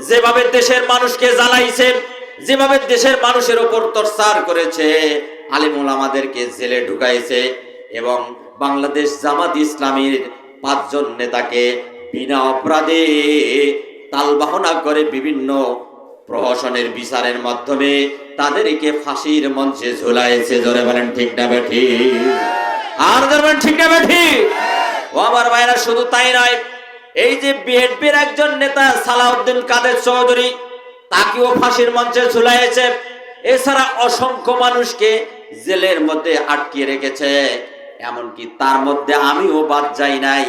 যেভাবে দেশের মানুষকে জ্বালাইছে, যেভাবে দেশের মানুষের উপর অত্যাচার করেছে, আলেম ওলামাদেরকে জেলে ঢুকাইছে এবং বাংলাদেশ জামাত ইসলামীর 5 জন নেতাকে বিনা অপরাধে তালবাহনা করে বিভিন্ন প্রহসনের বিচারের মাধ্যমে তাদেরকে ফাঁসির মঞ্চে ঝুলাইছে। জোরে বলেন ঠিক না বেঠিক? আর বলেন ঠিক না বেঠিক? ও আমার ভাইরা, শুধু তাই নয়, এই যে বিএনপির একজন নেতা সালাউদ্দিন কাদের চৌধুরী, তাকেও ফাঁসির মঞ্চে ঝুলাইছে। এছাড়া অসংখ্য মানুষকে জেলের মধ্যে আটকিয়ে রেখেছে, এমনকি তার মধ্যে আমিও বাদ যাই নাই,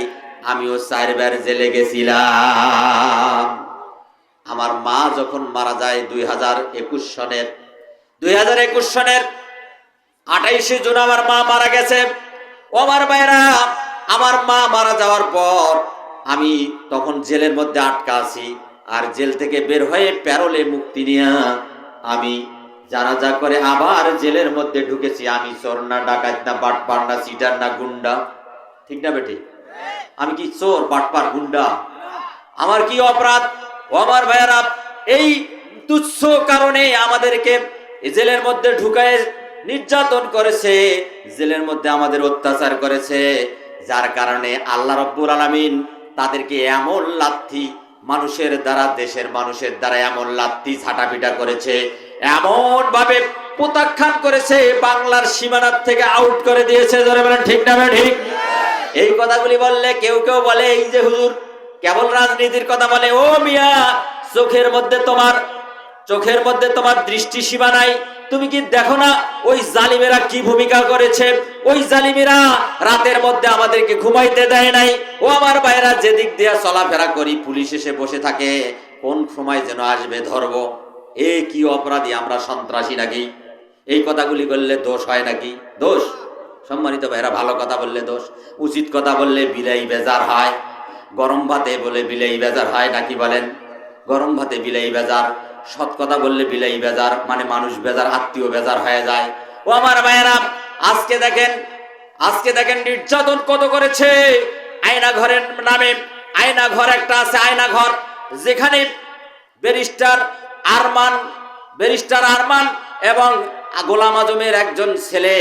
আমিও 4 বার জেলে গেছিলাম। আমার মা যখন মারা যায় 2021 সনের 28 জুন আমার মা মারা গেছে। ও আমার ভাইরা, আমার মা মারা যাওয়ার পর আমি তখন জেলের মধ্যে আটকা আছি, আর জেল থেকে বের হয়ে প্যারোলে মুক্তি নিয়ে আমি জানাজা করে আবার জেলের মধ্যে ঢুকেছি। আমি চোর না, ডাকাত না, বাটপার না, চিটার না, গুন্ডা। ঠিক না বেটি? আমি কি চোর, বাটপার, গুন্ডা? আমার কি অপরাধ? ও আমার ভাইয়েরা, এই তুচ্ছ কারণে আমাদেরকে জেলের মধ্যে ঢুকায় নির্যাতন করেছে, জেলের মধ্যে আমাদের অত্যাচার করেছে, যার কারণে আল্লাহ রাব্বুল আলামিন তাদেরকে এমন লাথি মানুষের দ্বারা, দেশের মানুষের দ্বারা এমন লাথি ঝাঁটাপিটা করেছে, এমন ভাবে প্রত্যাখ্যান করেছে, বাংলার সীমানার থেকে আউট করে দিয়েছে। ধরে বলেন ঠিক না ঠিক? এই কথাগুলি বললে কেউ কেউ বলে এই যে হুজুর কেবল রাজনীতির কথা বলে। ও মিয়া, চোখের মধ্যে তোমার দৃষ্টি সীমা নাই? তুমি কি দেখো না ওই জালিমেরা কি ভূমিকা করেছে? ওই জালিমেরা রাতের মধ্যে আমাদেরকে ঘুমাইতে দেয় নাই। ও আমার ভাইরা, যেদিক দিয়ে চলাফেরা করি পুলিশ এসে বসে থাকে, কোন সময় যেন আসবে ধরবো। এ কি অপরাধী, আমরা সন্ত্রাসী নাকি? এই কথাগুলি বললে দোষ হয় নাকি? দোষ? সম্মানিত ভাইরা, ভালো কথা বললে দোষ, উচিত কথা বললে বিলাই বেজার হয়। গরম ভাতে বলে বিলাই বেজার হয় নাকি বলেন? গরম ভাতে বিলাই বেজার, সৎ কথা বললে বিলাই বেজার, মানে মানুষ বেজার, আত্মীয় বেজার হয়ে যায়। ও আমার ভাইয়েরা, আজকে দেখেন নির্যাতন কত করেছে। আয়না ঘরের নামে, আয়না ঘর একটা আছে, আয়না ঘর, যেখানে ব্যারিস্টার আরমান এবং গোলাম আজমের একজন ছেলে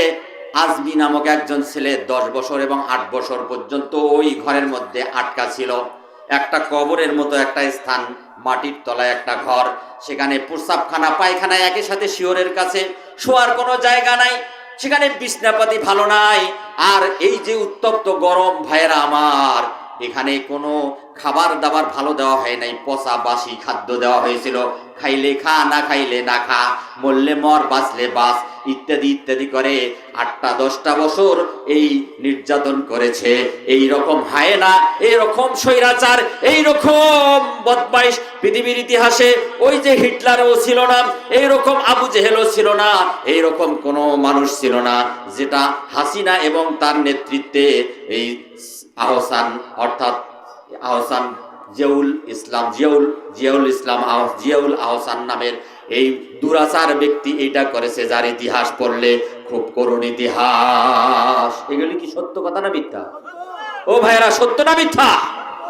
আজমি নামক একজন ছেলে 10 বছর এবং 8 বছর পর্যন্ত ওই ঘরের মধ্যে আটকা ছিল। একটা কবরের মতো একটা স্থান, মাটির তলায় একটা ঘর, সেখানে প্রস্রাবখানা পায়খানা একই সাথে, শিওরের কাছে, শোয়ার কোনো জায়গা নাই, সেখানে বিছনাপাতি ভালো নাই। আর এই যে উত্তপ্ত গরম, ভাইয়েরা আমার, এখানে কোনো খাবার দাবার ভালো দেওয়া হয় নাই, পচা বাসি খাদ্য দেওয়া হয়েছিল। খাইলে খা, না খাইলে না খা, মরলে মর, বাঁচলে বাঁচ, ইত্যাদি ইত্যাদি করে 8-10টা বছর এই নির্যাতন করেছে। এই রকম হায়না, এই রকম স্বৈরাচার, এই রকম বদমাইশ পৃথিবীর ইতিহাসে ওই যে হিটলারও ছিল না, এই রকম আবু জেহেলও ছিল না, এই রকম কোনো মানুষ ছিল না, যেটা হাসিনা এবং তার নেতৃত্বে এই আহসান, অর্থাৎ আহসান জিয়াউল আহসান নামের এই দুরাচার ব্যক্তি এটা করেছে, যার ইতিহাস পড়লে খুব করুণ ইতিহাস। এগুলি কি সত্য কথা না মিথ্যা? ও ভাইয়েরা, সত্য না মিথ্যা?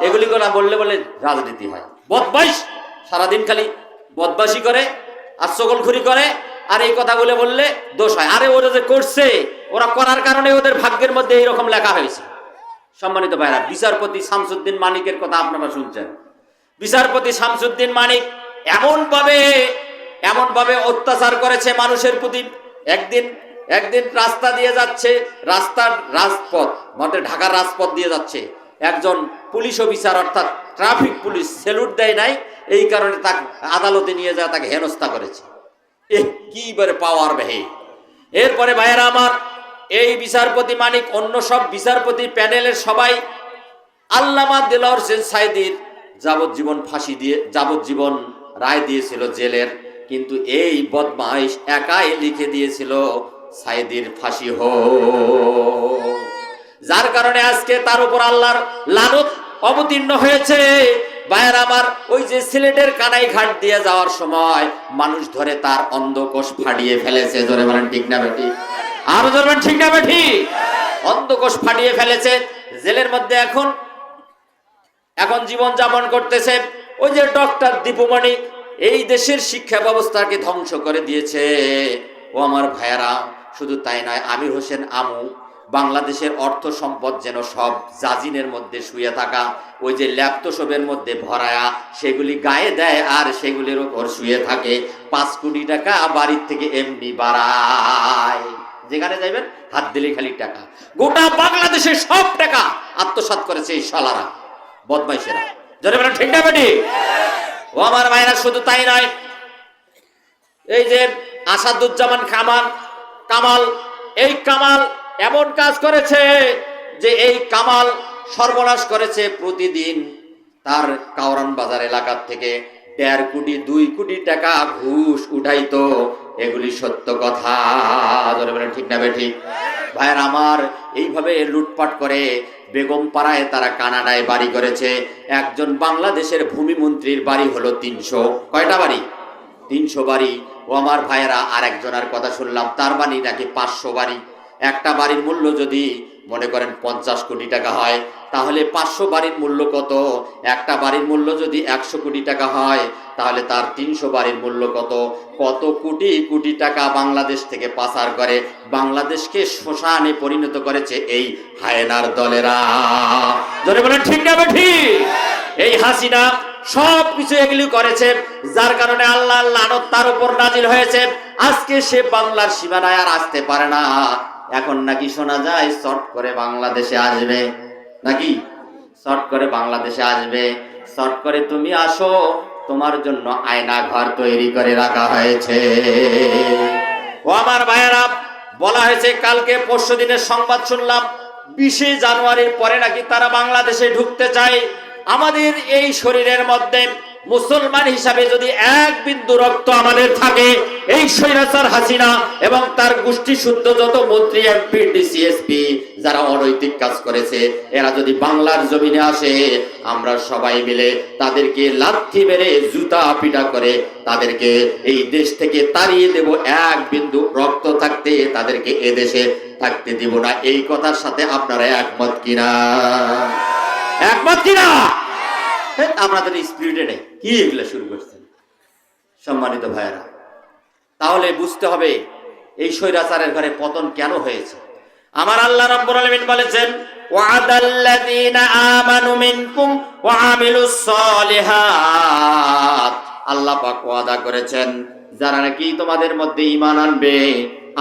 এগুলি কথা বললে বলে রাজনীতি হয়। বদমাইশ, সারাদিন খালি বদমাশি করে আর চগলখুরি করে, আর এই কথাগুলো বললে দোষ হয়। আরে ওরা যে করছে, ওরা করার কারণে ওদের ভাগ্যের মধ্যে এইরকম লেখা হয়েছে। সম্মানিত ভাইরা, বিচারপতি শামসুদ্দিন মানিকের কথা আপনারা শুনছেন। বিচারপতি শামসুদ্দিন মানিক এমন ভাবে অত্যাচার করেছে মানুষের প্রতি। একদিন রাস্তা দিয়ে যাচ্ছে, রাজপথ মানে ঢাকার রাজপথ দিয়ে যাচ্ছে, একজন পুলিশ অফিসার অর্থাৎ ট্রাফিক পুলিশ স্যালুট দেয় নাই, এই কারণে তাকে আদালতে নিয়ে যায়, তাকে হেনস্থা করেছে। কি বলে পাওয়ার বেহে। এরপরে ভাইয়েরা আমার, এই বিচারপতি মানিক অন্য সব বিচারপতি প্যানেলের সবাই আল্লামা দেলোয়ার হোসেন সাঈদীর যাবজ্জীবন রায় দিয়েছিল জেলের, কিন্তু এই বদমাইশ একাই লিখে দিয়েছিল সাঈদীর ফাঁসি হোক, যার কারণে আজকে তার উপর আল্লাহর লানত অবতীর্ণ হয়েছে। ভাইয়ের আমার, ওই যে সিলেটের কানাই ঘাট দিয়ে যাওয়ার সময় মানুষ ধরে তার অন্ধকোষ ফাটিয়ে ফেলেছে। জোরে বলেন ঠিক না বেটি? আরো ধরবেন ঠিক না বেঠি? অন্ধকোষ ফাটিয়ে ফেলেছে। জেলের মধ্যে এখন জীবন যাপন করতেছে। ওই যে ডক্টর দীপুমণি এই দেশের শিক্ষা ব্যবস্থাকে ধ্বংস করে দিয়েছে। ও আমার ভাইয়ারা, শুধু তাই নয়, আমির হোসেন আমু বাংলাদেশের অর্থ সম্পদ যেন সব জাজিনের মধ্যে শুয়ে থাকা ওই যে ল্যাপটপের মধ্যে ভরায়া সেগুলি গায়ে দেয় আর সেগুলির ওপর শুয়ে থাকে। 5 কোটি টাকা বাড়ির থেকে এমনি বাড়ায়, যেখানে যাইবেন হাত দিলে খালি টাকা। গোটা বাংলাদেশের সব টাকা আত্মসাৎ করেছে এই শালারা, বদমাইশেরা। জোরে বলেন ঠিক না বেটি? ও আমার ভাইরা, শুধু তাই নয়, এই যে আসাদুজ্জামান কামাল এই কামাল এমন কাজ করেছে যে এই কামাল সর্বনাশ করেছে। প্রতিদিন তার কাওরান বাজার এলাকার থেকে 1.5 কোটি 2 কোটি টাকা ঘুষ উঠাইতো। এগুলি সত্য কথা, ঠিক না বেঠিক? ভাইয়ের আমার, এইভাবে লুটপাট করে বেগম পাড়ায় তারা কানাডায় বাড়ি করেছে। একজন বাংলাদেশের ভূমিমন্ত্রীর বাড়ি হলো 300, কয়টা বাড়ি? 300 বাড়ি। ও আমার ভাইয়েরা, আর একজনের কথা শুনলাম তার বাড়ি নাকি 500 বাড়ি। একটা বাড়ির মূল্য যদি মনে করেন 50 কোটি টাকা হয়, তাহলে 500 বাড়ির মূল্য কত? একটা বাড়ির মূল্য যদি 100 কোটি টাকা হয়, তাহলে তার 300 বাড়ির মূল্য কত? কত কোটি কোটি টাকা বাংলাদেশ থেকে পাচার করে বাংলাদেশকে শ্মশানে পরিণত করেছে এই হায়নার দলেরা। জোরে বলেন ঠিক না ঠিক? এই হাসিনা সব কিছু এগুলি করেছে, যার কারণে আল্লাহর লানত তার উপর নাজিল হয়েছে। আজকে সে বাংলার সীমানায় আর আসতে পারে না। এখন নাকি শোনা যায় শর্ট করে বাংলাদেশে আসবে, নাকি শর্ট করে বাংলাদেশে আসবে। শর্ট করে তুমি আসো, তোমার জন্য আয়না ঘর তৈরি করে রাখা হয়েছে। ও আমার ভাইয়েরা, বলা হয়েছে কালকে পরশু দিনের সংবাদ শুনলাম 20 জানুয়ারির পরে নাকি তারা বাংলাদেশে ঢুকতে চায়। আমাদের এই শরীরের মধ্যে মুসলমান হিসাবে যদি 1 বিন্দু রক্ত আমাদের থাকে, এই স্বৈরাচার হাসিনা এবং তার গোষ্ঠী শুদ্ধ যত মন্ত্রী, এমপি, ডিসি, এসপি যারা অনৈতিক কাজ করেছে, এরা যদি বাংলার জমিনে আসে, আমরা সবাই মিলে তাদেরকে লাথি মেরে জুতা পিটা করে তাদেরকে এই দেশ থেকে তাড়িয়ে দেব। 1 বিন্দু রক্ত থাকতে তাদেরকে এদেশে থাকতে দিব না। এই কথার সাথে আপনারা একমত কিনা? একমত কিনা? আপনাদের স্পিরিটে নেই কি এগুলো শুরু করছেন? সম্মানিত ভাইয়েরা, তাহলে বুঝতে হবে এই স্বৈরাচারের ঘরে পতন কেন হয়েছে। আমার আল্লাহ রাব্বুল আলামিন বলেছেন, ওয়াদাল্লাযীনা আমানু মিনকুম ওয়া আমিলুস সলিহাত। আল্লাহ পাক ওয়াদা করেছেন যারা নাকি তোমাদের মধ্যে ঈমান আনবে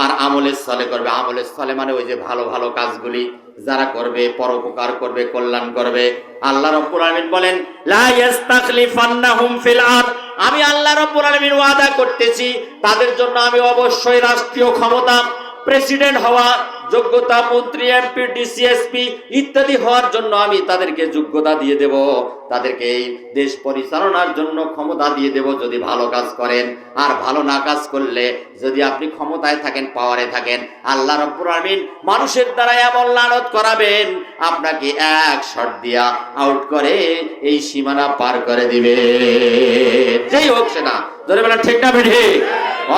আর আমলের সলে করবে। আমলের সলে মানে ওই যে ভালো ভালো কাজগুলি যারা করবে, পরোপকার করবে, কল্যাণ করবে। আল্লাহ রাব্বুল আলামিন বলেন, লা ইস্তাখলিফান্নাহুম ফিল আরদ। আমি আল্লাহ রাব্বুল আলামিন ওয়াদা করতেছি তাদের জন্য আমি অবশ্যই রাষ্ট্রীয় ক্ষমতা, প্রেসিডেন্ট হওয়া যোগ্যতা, মন্ত্রী, এমপি, ডিসি, এসপি ইত্যাদি হওয়ার জন্য আমি তাদেরকে যোগ্যতা দিয়ে দেব। তাদেরকে এই দেশ পরিচালনার জন্য ক্ষমতা দিয়ে দেব যদি ভালো কাজ করেন। আর ভালো না কাজ করলে, যদি আপনি ক্ষমতায় থাকেন, পাওয়ারে থাকেন, আল্লাহ রাব্বুল আলামিন মানুষের দ্বারা এমন লানত করাবেন, আপনাকে 1 শট দিয়া আউট করে এই সীমানা পার করে দিবে, যেই হোক সেটা। ধরে বলেন ঠিক না বেঠি?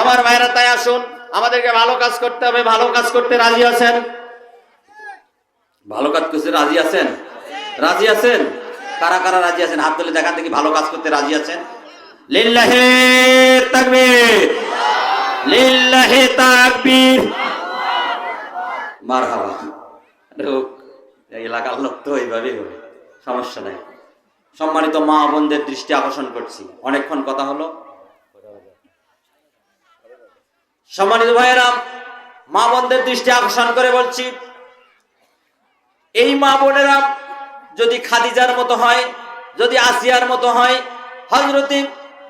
আমার ভাইরা, তাই আসুন আমাদেরকে ভালো কাজ করতে হবে। ভালো কাজ করতে রাজি আছেন? ভালো কাজ করতে রাজি আছেন? রাজি আছেন? কারা কারা রাজি আছেন? হাত তুলে দেখান দেখি ভালো কাজ করতে রাজি আছেন। লিল্লাহি তাকবীর, লিল্লাহি তাকবীর, মারহাবা। এই এলাকার লোক তো এইভাবেই হবে, সমস্যা নাই। সম্মানিত মা বোনদের দৃষ্টি আকর্ষণ করছি, অনেকক্ষণ কথা হলো। সম্মানিত ভাইয়েরা, মা বোনদের দৃষ্টি আকর্ষণ করে বলছি, এই মা বোনেরা যদি খাদিজার মতো হয়, যদি আসিয়ার মতো হয়,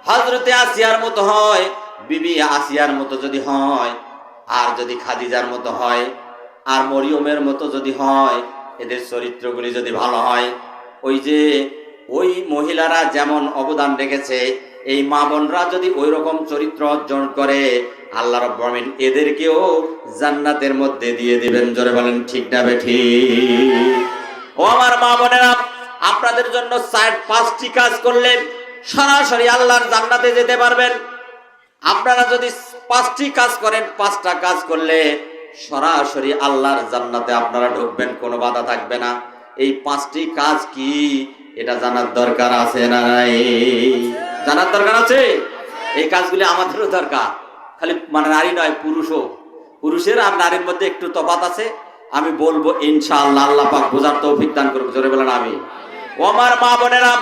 হযরতে আসিয়ার মতো হয়, বিবি আসিয়ার মতো যদি হয়, আর যদি খাদিজার মতো হয়, আর মরিয়মের মতো যদি হয়, এদের চরিত্রগুলি যদি ভালো হয়, ওই যে ওই মহিলারা যেমন অবদান রেখেছে, এই মা বোনরা যদি ওই রকম চরিত্র অর্জন করে, আল্লাহ রাব্বুল আলামিন এদেরকেও জান্নাতের মধ্যে দিয়ে দিবেন। জোরে বলেন ঠিক না বেঠিক? ও আমার মা বোনেরা, আপনাদের জন্য 5টি কাজ করলে সরাসরি আল্লাহর জান্নাতে যেতে পারবেন। আপনারা যদি 5টি কাজ করেন, 5টা কাজ করলে সরাসরি আল্লাহর জান্নাতে আপনারা ঢুকবেন, কোনো বাধা থাকবে না। এই 5টি কাজ কি? এটা জানার দরকার আছে না নাই? জানার দরকার আছে। এই কাজগুলি আমাদেরও দরকার, খালি মানে নারী নয়, পুরুষও। পুরুষের আর নারীর মধ্যে একটু তফাৎ আছে, আমি বলবো ইনশাআল্লাহ। আল্লাহ পাক বোঝার তৌফিক দান করুন, জোরে বলেন আমিন। ও আমার মা বোনেরা,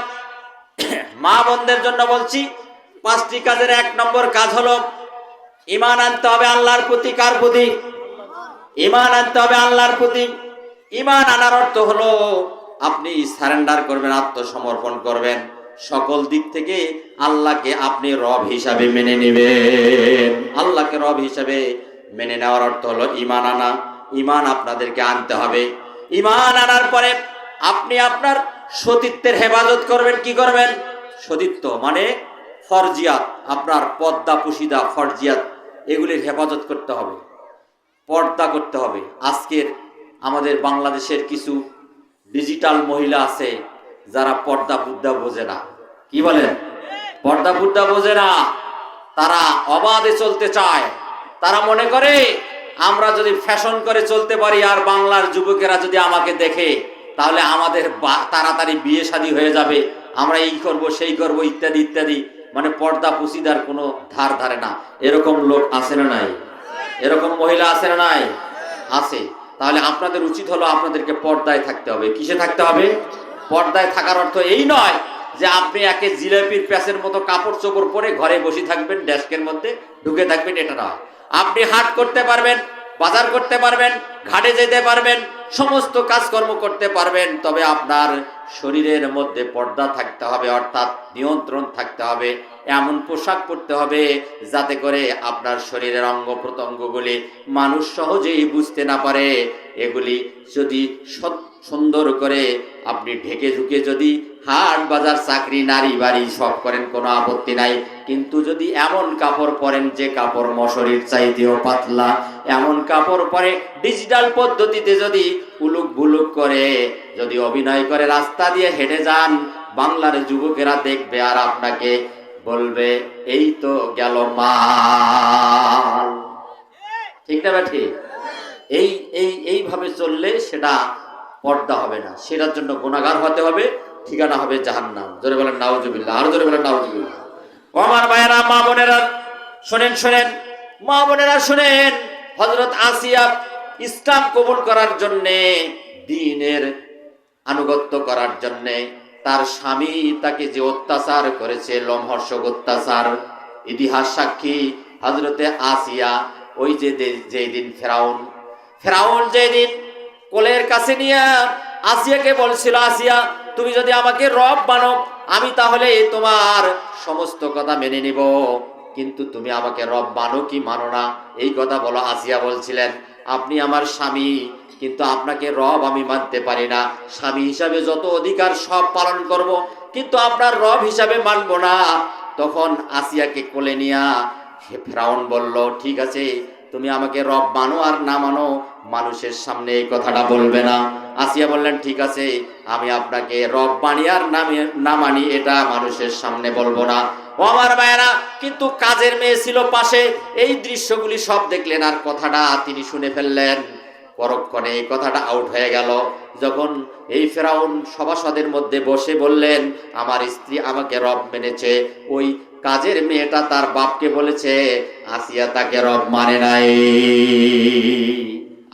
মা বোনদের জন্য বলছি, 5টি কাজের 1 নম্বর কাজ হলো ঈমান আনতে হবে আল্লাহর প্রতি। কার প্রতি? ঈমান আনতে হবে আল্লাহর প্রতি। ঈমান আনার অর্থ হলো আপনি সারেন্ডার করবেন, আত্মসমর্পণ করবেন, সকল দিক থেকে আল্লাহকে আপনি রব হিসাবে মেনে নেবেন। আল্লাহকে রব হিসাবে মেনে নেওয়ার অর্থ হলো ঈমান আনা। ঈমান আপনাদেরকে আনতে হবে। ঈমান আনার পরে আপনি আপনার সতীত্বের হেফাজত করবেন। কি করবেন? সতীত্ব মানে ফরজিয়াত, আপনার পর্দা পুশিদা ফরজিয়াত, এগুলির হেফাজত করতে হবে, পর্দা করতে হবে। আজকের আমাদের বাংলাদেশের কিছু ডিজিটাল মহিলা আছে যারা পর্দা পুর্দা বোঝে না। কি বলেন? পর্দা পুর্দা বোঝে না। তারা অবাধে চলতে চায়। তারা মনে করে আমরা যদি ফ্যাশন করে চলতে পারি আর বাংলার যুবকেরা যদি আমাকে দেখে, তাহলে আমাদের তাড়াতাড়ি বিয়ে শাদী হয়ে যাবে, আমরা এই করব সেই করব ইত্যাদি ইত্যাদি। মানে পর্দা পুশিদার কোনো ধার ধারে না। এরকম লোক আছে না নাই? এরকম মহিলা আছে না নাই? আছে। তাহলে আপনাদের উচিত হলো আপনাদেরকে পর্দায় থাকতে হবে। কিসে থাকতে হবে? পর্দায় থাকার অর্থ এই নয় যে আপনি একে জিলেপির প্যাচের মতো কাপড় চোপড় পরে ঘরে বসে থাকবেন, ডেস্কের মধ্যে ঢুকে থাকবেন, এটা নয়। আপনি হাট করতে পারবেন, বাজার করতে পারবেন, ঘাটে যেতে পারবেন, সমস্ত কাজকর্ম করতে পারবেন, তবে আপনার শরীরের মধ্যে পর্দা থাকতে হবে, অর্থাৎ নিয়ন্ত্রণ থাকতে হবে। এমন পোশাক পরতে হবে যাতে করে আপনার শরীরের অঙ্গ প্রত্যঙ্গগুলি মানুষ সহজেই বুঝতে না পারে। এগুলি যদি সুন্দর করে আপনি ঢেকে ঝুঁকে যদি হাট বাজার চাকরি নারী বাড়ি সব করেন, কোনো আপত্তি নাই। কিন্তু যদি এমন কাপড় পরেন যে কাপড় মশারির চাইতেও পাতলা, এমন কাপড় পরে ডিজিটাল পদ্ধতিতে যদি উলুক ভুলুক করে যদি অভিনয় করে রাস্তা দিয়ে হেঁটে যান, বাংলার যুবকেরা দেখবে আর আপনাকে বলবে এই তো গেল মাল। ঠিক না ঠিক? এইভাবে চললে সেটা পর্দা হবে না, সেটার জন্য গুনাহগার হতে হবে, ঠিকানা হবে জাহান্নাম। জোরে বলেন নাউজুবিল্লাহ, আর জোরে বলেন নাউজুবিল্লাহ। ও আমার ভাইয়েরা, মা বোনেরা শোনেন, মা বোনেরা শোনেন। হযরত আসিয়া ইসলাম কবুল করার জন্যে, দ্বীনের আনুগত্য করার জন্যে, তার স্বামী তাকে যে অত্যাচার করেছে, লোমহর্ষক অত্যাচার, ইতিহাস সাক্ষী। হযরতে আসিয়া ওই যে যেদিন ফেরাউন যেদিন কোলের কাছে নিয়ে আসিয়াকে বলছিল, আসিয়া তুমি যদি আমাকে রব মানো, আমি তাহলে তোমার সমস্ত কথা মেনে নিব, কিন্তু তুমি আমাকে রব মানো কি মানো না এই কথা বলো। আসিয়া বলছিলেন, আপনি আমার স্বামী, কিন্তু আপনাকে রব আমি মানতে পারি না। স্বামী হিসাবে যত অধিকার সব পালন করব, কিন্তু আপনার রব হিসাবে মানব না। তখন আসিয়াকে কোলে নিয়া ফেরাউন বলল, ঠিক আছে, তুমি আমাকে রব মানো আর না মানো, মানুষের সামনে এই কথাটা বলবে না। আসিয়া বললেন, ঠিক আছে, আমি আপনাকে রব মানি আর না মানি এটা মানুষের সামনে বলবো না। ও আমার ভাইয়েরা, কিন্তু কাজের মেয়ে ছিল পাশে, এই দৃশ্যগুলি সব দেখলেন আর কথাটা তিনি শুনে ফেললেন। পরক্ষণে এই কথাটা আউট হয়ে গেল। যখন এই ফেরাউন সভাসদের মধ্যে বসে বললেন, আমার স্ত্রী আমাকে রব মেনেছে, ওই কাজের মেয়েটা তার বাপকে বলেছে আসিয়া তাকে রব মানে নাই,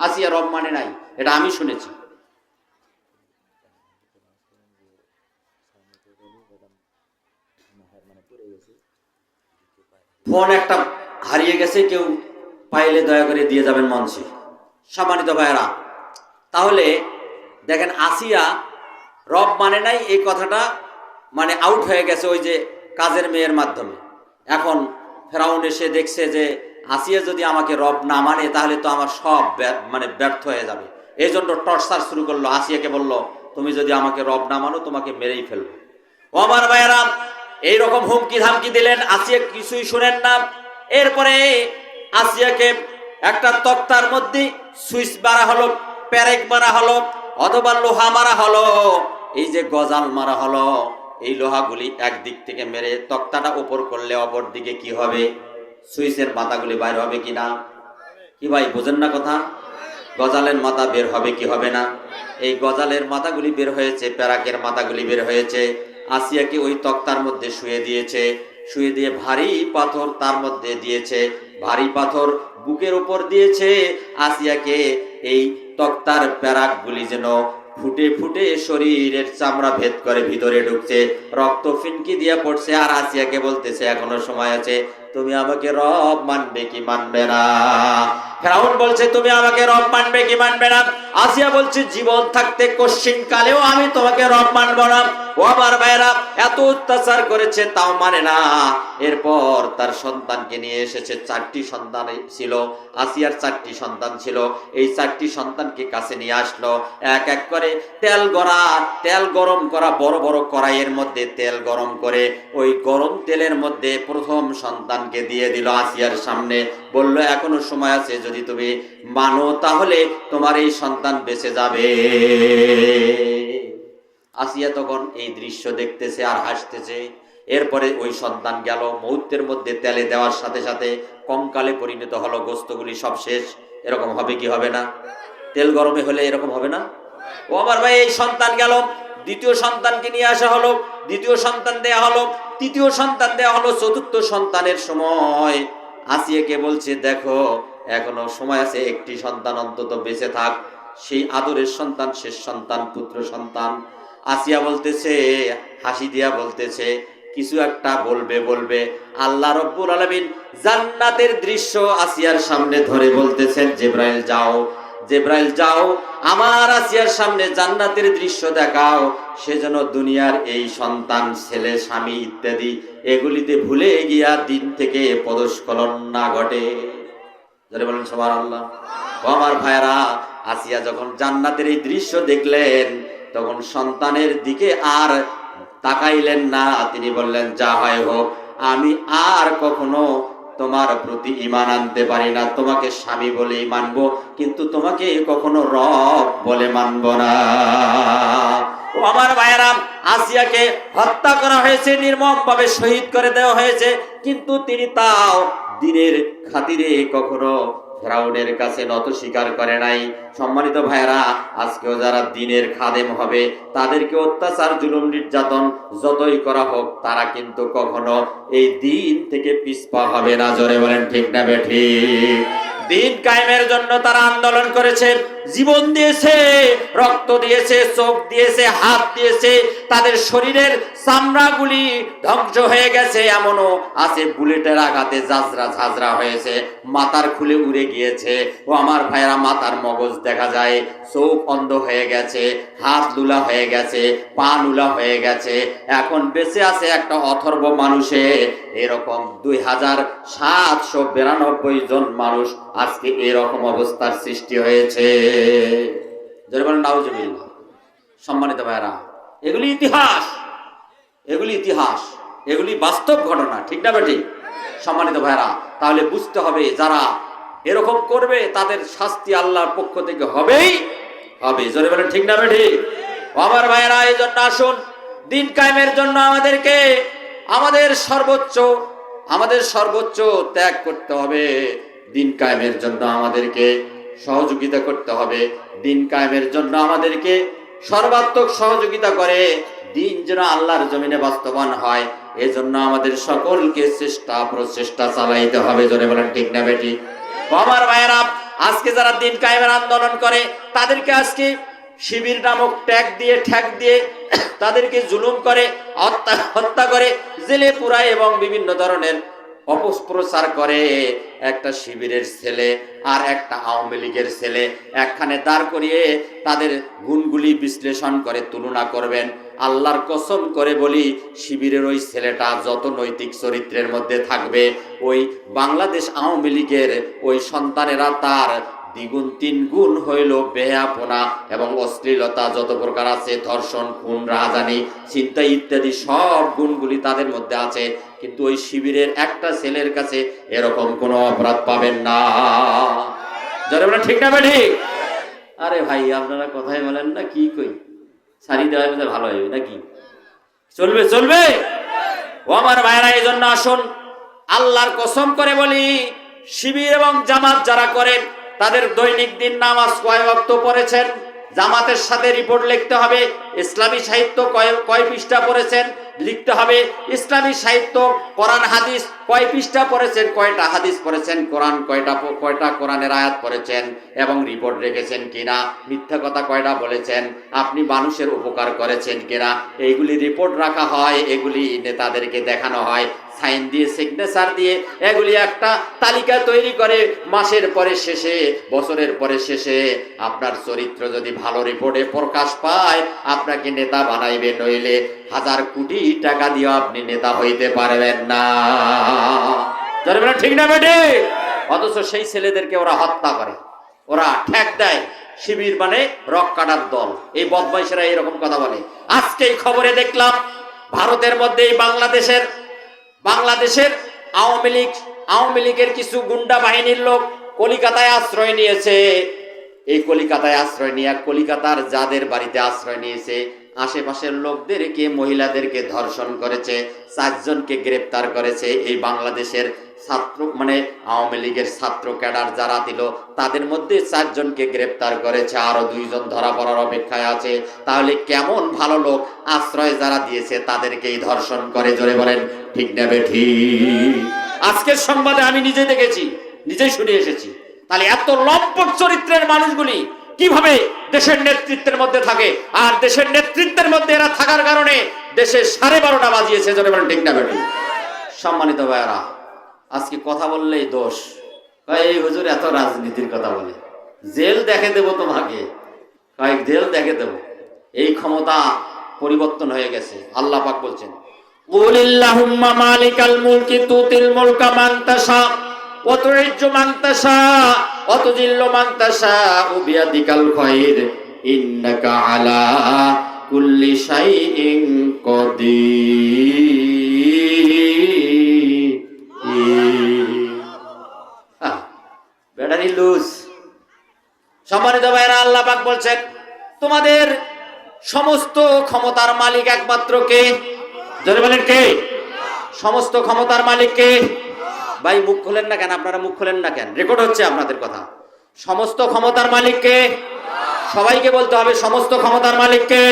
আসিয়া রব মানে নাই, এটা আমি শুনেছি। ফোন একটা হারিয়ে গেছে, কেউ পাইলে দয়া করে দিয়ে যাবেন মঞ্চে। সম্মানিত ভাইয়েরা, তাহলে দেখেন আসিয়া রব মানে নাই এই কথাটা মানে আউট হয়ে গেছে ওই যে কাজের মেয়ের মাধ্যমে। এখন ফেরাউন এসে দেখছে যে আসিয়া যদি আমাকে রব না মানে তাহলে তো আমার সব মানে ব্যর্থ হয়ে যাবে। এই জন্য টর্চার শুরু করলো। আসিয়াকে বলল, তুমি যদি আমাকে রব না মানো তোমাকে মেরেই ফেলবো। ও আমার ভাইয়েরা, এইরকম হুমকি ধামকি দিলেন, আসিয়া কিছুই শুনেন না। এরপরে আসিয়াকে একটা তক্তার মধ্যে সুইচ মারা হলো, প্যারেক মারা হলো, অথবা লোহা মারা হলো, এই যে গজাল মারা হলো। এই লোহাগুলি একদিক থেকে মেরে তক্তাটা উপর করলে অপর দিকে কি হবে? সুইচের পাতাগুলি বাইর হবে কিনা? কি ভাই বোঝেন না কথা? গজালের মাথা বের হবে কি হবে না? এই গজালের মাথাগুলি বের হয়েছে, প্যারাকের মাথাগুলি বের হয়েছে। আসিয়াকে ওই তক্তার মধ্যে শুয়ে দিয়েছে, শুয়ে দিয়ে ভারী পাথর তার মধ্যে দিয়েছে, ভারী পাথর বুকের উপর দিয়েছে। আসিয়াকে এই তক্তার প্যারাকগুলি যেন ফুটে ফুটে শরীরের চামড়া ভেদ করে ভিতরে ঢুকছে, রক্ত ফিনকি দিয়ে পড়ছে। আর আসিয়াকে বলতেছে এখনো সময় আছে, তুমি আমাকে রব মানবে কি মানবে না? ফেরাউন বলছে তুমি আমাকে রব মানবে কি মানবে না? আসিয়া বলছে জীবন থাকতে কশ্চিন কালেও আমি তোমাকে রব মানব না। ও আমার ভাইরা, এত অত্যাচার করেছে তাও মানে না। এরপর তার সন্তানকে নিয়ে এসেছে, 4টি সন্তান ছিল, আসিয়ার 4টি সন্তান ছিল। এই 4টি সন্তানকে কাছে নিয়ে আসলো, এক এক করে তেল গরম করা বড় বড় কড়াইয়ের মধ্যে তেল গরম করে ওই গরম তেলের মধ্যে প্রথম সন্তানকে দিয়ে দিল আসিয়ার সামনে। বলল এখনো সময় আছে, যদি তুমি মানো তাহলে তোমার এই সন্তান বেঁচে যাবে। আসিয়া তখন এই দৃশ্য দেখতেছে আর হাসতেছে। এরপরে ওই সন্তান গেল, মুহূর্তের মধ্যে তেলে দেওয়ার সাথে সাথে কঙ্কালে পরিণত হলো, গোস্তগুলি সব শেষ। এরকম হবে কি হবে না? তেল গরমে হলে এরকম হবে না? ও আমার ভাই, এই সন্তান গেল, দ্বিতীয় সন্তানকে নিয়ে আসা হলো, দ্বিতীয় সন্তান দেয়া হলো, তৃতীয় সন্তান দেয়া হলো। চতুর্থ সন্তানের সময় আসিয়াকে বলছে দেখো এখনো সময় আছে, একটি সন্তান অন্তত বেঁচে থাক। সেই আদরের সন্তান, শেষ সন্তান, পুত্র সন্তান। আসিয়া বলতেছে, হাসি দিয়া বলতেছে কিছু একটা বলবে। আল্লাহ রব্বুল আলামিন জান্নাতের দৃশ্য আসিয়ার সামনে ধরে বলতেছেন জিবরাইল যাও আমার আসিয়ার সামনে জান্নাতের দৃশ্য দেখাও, সেজন্য দুনিয়ার এই সন্তান, ছেলে, স্বামী ইত্যাদি এগুলিতে ভুলে গিয়া দিন থেকে পদস্খলন না ঘটে। যারা বলেন সুবহানাল্লাহ। ও আমার ভাইরা, আসিয়া যখন জান্নাতের এই দৃশ্য দেখলেন তখন সন্তানের দিকে আর তাকাইলেন না। তিনি বললেন যা হয় হোক, আমি আর কখনো তোমার প্রতি ঈমান আনতে পারি না। তোমাকে স্বামী বলেই মানবো, কিন্তু তোমাকে কখনো রব বলে মানবো না। ও আমার ভাইয়েরা, আসিয়াকে হত্যা করা হয়েছে, নির্মমভাবে শহীদ করে দেওয়া হয়েছে, কিন্তু তিনি তাও দিনের খাতিরে কখনো ফেরাউনের কাছে নত স্বীকার করে নাই। সম্মানিত ভাইয়েরা, আজকেও যারা দিনের খাদেম হবে তাদেরকে অত্যাচার, জুলুম, নির্যাতন যতই করা হোক তারা কিন্তু কখনো এই দিন থেকে পিছপা হবে না। জোরে বলেন ঠিক না বেঠিক? দিন কায়েমের জন্য তারা আন্দোলন করেছে, জীবন দিয়েছে, রক্ত দিয়েছে, চোখ দিয়েছে, হাত দিয়েছে। তাদের শরীরের চামড়াগুলি ধ্বংস হয়ে গেছে, এমনও আছে বুলেটের আঘাতে ঝাঁঝরা হয়েছে, মাথার খুলে উড়ে গিয়েছে। ও আমার ভাইয়েরা, মাথার মগজ দেখা যায়, চোখ অন্ধ হয়ে গেছে, হাত লুলা হয়ে গেছে, পা লুলা হয়ে গেছে। এখন বেঁচে আছে একটা অথর্ব মানুষে। এরকম 2792 জন মানুষ আজকে এরকম অবস্থার সৃষ্টি হয়েছে। নাউজুবিল্লাহ। সম্মানিত ভাইরা, এগুলি ইতিহাস, এগুলি বাস্তব ঘটনা, ঠিক না বেঠিক? সম্মানিত ভাইরা, তাহলে বুঝতে হবে যারা এরকম করবে তাদের শাস্তি আল্লাহর পক্ষ থেকে হবেই হবে। জোরে বলেন ঠিক না বেঠিক? আমার ভাইরা, এই জন্য আসুন, দিন কায়েমের জন্য আমাদেরকে আমাদের সর্বোচ্চ ত্যাগ করতে হবে। দিন কায়েমের জন্য আমাদেরকে সহযোগিতা করতে হবে। দিন কায়েমের জন্য আমাদেরকে সর্বাত্মক সহযোগিতা করে দিন যেন আল্লাহর জমিনে বাস্তবায়ন হয়, এজন্য আমাদের সকলকে প্রচেষ্টা চালাইতে হবে। জোরে বলেন ঠিক না বেঠিক? আমার ভাইয়েরা, আজকে যারা দিন কায়েমের আন্দোলন করে তাদেরকে আজকে শিবির নামক ঠ্যাক দিয়ে তাদেরকে জুলুম করে, হত্যা করে, জেলে পুরায় এবং বিভিন্ন ধরনের অপপ্রচার করে। একটা শিবিরের ছেলে আর একটা আওয়ামী লীগের ছেলে একখানে দাঁড় করিয়ে তাদের গুণগুলি বিশ্লেষণ করে তুলনা করবেন। আল্লাহর কসম করে বলি, শিবিরের ওই ছেলেটা যত নৈতিক চরিত্রের মধ্যে থাকবে, ওই বাংলাদেশ আওয়ামী লীগের ওই সন্তানেরা তার দ্বিগুণ তিনগুণ হইল বেহাপনা এবং অশ্লীলতা, যত প্রকার আছে, ধর্ষণ, খুন, রাহাজানি, চিন্তা ইত্যাদি সব গুণগুলি তাদের মধ্যে আছে। কিন্তু ওই শিবিরের একটা ছেলের কাছে এরকম কোনো অপরাধ পাবেন না। যারা বলেন ঠিক না ঠিক? আরে ভাই, আপনারা কথাই বলেন না, কি কই সারি দেওয়া ভালো হবে নাকি? চলবে। ও আমার ভাইরা, এই জন্য আসুন, আল্লাহর কসম করে বলি, শিবির এবং জামাত যারা করে তাদের দৈনিক দিন নামাজ কয় ওয়াক্ত পড়েছেন, জামাতের সাথে রিপোর্ট লিখতে হবে। ইসলামী সাহিত্য কয় পৃষ্ঠা পড়েছেন লিখতে হবে। ইসলামী সাহিত্য কোরআন হাদিস কয় পৃষ্ঠা পড়েছেন, কয়টা হাদিস পড়েছেন, কোরআন কয়টা কোরআনের আয়াত পড়েছেন এবং রিপোর্ট রেখেছেন কিনা, মিথ্যা কথা কয়টা বলেছেন, আপনি মানুষের উপকার করেছেন কিনা, এইগুলি রিপোর্ট রাখা হয়। এগুলি নেতাদেরকে দেখানো হয়, সাইন দিয়ে সিগনেচার দিয়ে এগুলি একটা তালিকা তৈরি করে। মাসের পরে শেষে, বছরের পরে শেষে আপনার চরিত্র যদি ভালো রিপোর্টে প্রকাশ পায়, আপনাকে নেতা বানাইবে, নইলে 1000 কোটি টাকা দিয়ে আপনি নেতা হইতে পারবেন না। ঠিক না বেটে? অথচ সেই ছেলেদেরকে ওরা হত্যা করে, ওরা ঠেক দেয়। শিবির মানে রক কাটার দল, এই বদমাইশেরা এরকম কথা বলে। আজকে এই খবরে দেখলাম ভারতের মধ্যে বাংলাদেশের আওয়ামী লীগের কিছু গুন্ডা বাহিনীর লোক কলিকাতায় আশ্রয় নিয়েছে। এই কলিকাতায় আশ্রয় নিয়ে কলিকাতার যাদের বাড়িতে আশ্রয় নিয়েছে আশেপাশের লোকদেরকে, মহিলাদেরকে ধর্ষণ করেছে, 4 জনকে গ্রেপ্তার করেছে। এই বাংলাদেশের ছাত্র মানে আওয়ামী লীগের ছাত্র ক্যাডার যারা দিল তাদের মধ্যে 4 জনকে গ্রেপ্তার করেছে, আরো 2 জন ধরা পড়ার অপেক্ষায় আছে। তাহলে কেমন ভালো লোক আশ্রয় যারা দিয়েছে তাদেরকেই ধর্ষণ করে? জোরে বলেন ঠিক না বেঠিক? আজকের সংবাদে আমি নিজে দেখেছি, নিজেই শুনে এসেছি। তাহলে এত লম্পট চরিত্রের মানুষগুলি কিভাবে দেশের নেতৃত্বের মধ্যে থাকে? আর দেশের নেতৃত্বের মধ্যে এরা থাকার কারণে দেশে 12:30টা বাজিয়েছে। জোরে বলেন ঠিক না বেঠিক? সম্মানিত ভাইয়েরা, আজকে কথা বললেই দোষ, এই হুজুর এত রাজনীতির কথা বলে, জেল দেখে দেব তোমাকে, কয়েক জেল দেখে দেব। এই ক্ষমতা পরিবর্তন হয়ে গেছে। আল্লাহ পাক বলছেন, কুলিল্লাহুম্মা মালিকাল মুলকি তুতিল মুলকা মান তাশা ওয়া তুইজ্জু মান তাশা ওয়া তুযিল্লু মান তাশা ওয়া বিয়াদিকাল খায়র ইন্নাকা আলা কুল্লি শাইইন কাদির। Battery loose. সম্মানিত ভাইরা, আল্লাহ পাক বলছেন তোমাদের সমস্ত ক্ষমতার মালিক একমাত্র কে? জোরে বলেন কে? সমস্ত ক্ষমতার মালিক কে? ভাই মুখ খোলেন না কেন? আপনারা মুখ খোলেন না কেন? রেকর্ড হচ্ছে আপনাদের কথা। সমস্ত ক্ষমতার মালিক কে? সবাইকে বলতে হবে সমস্ত ক্ষমতার মালিক কে?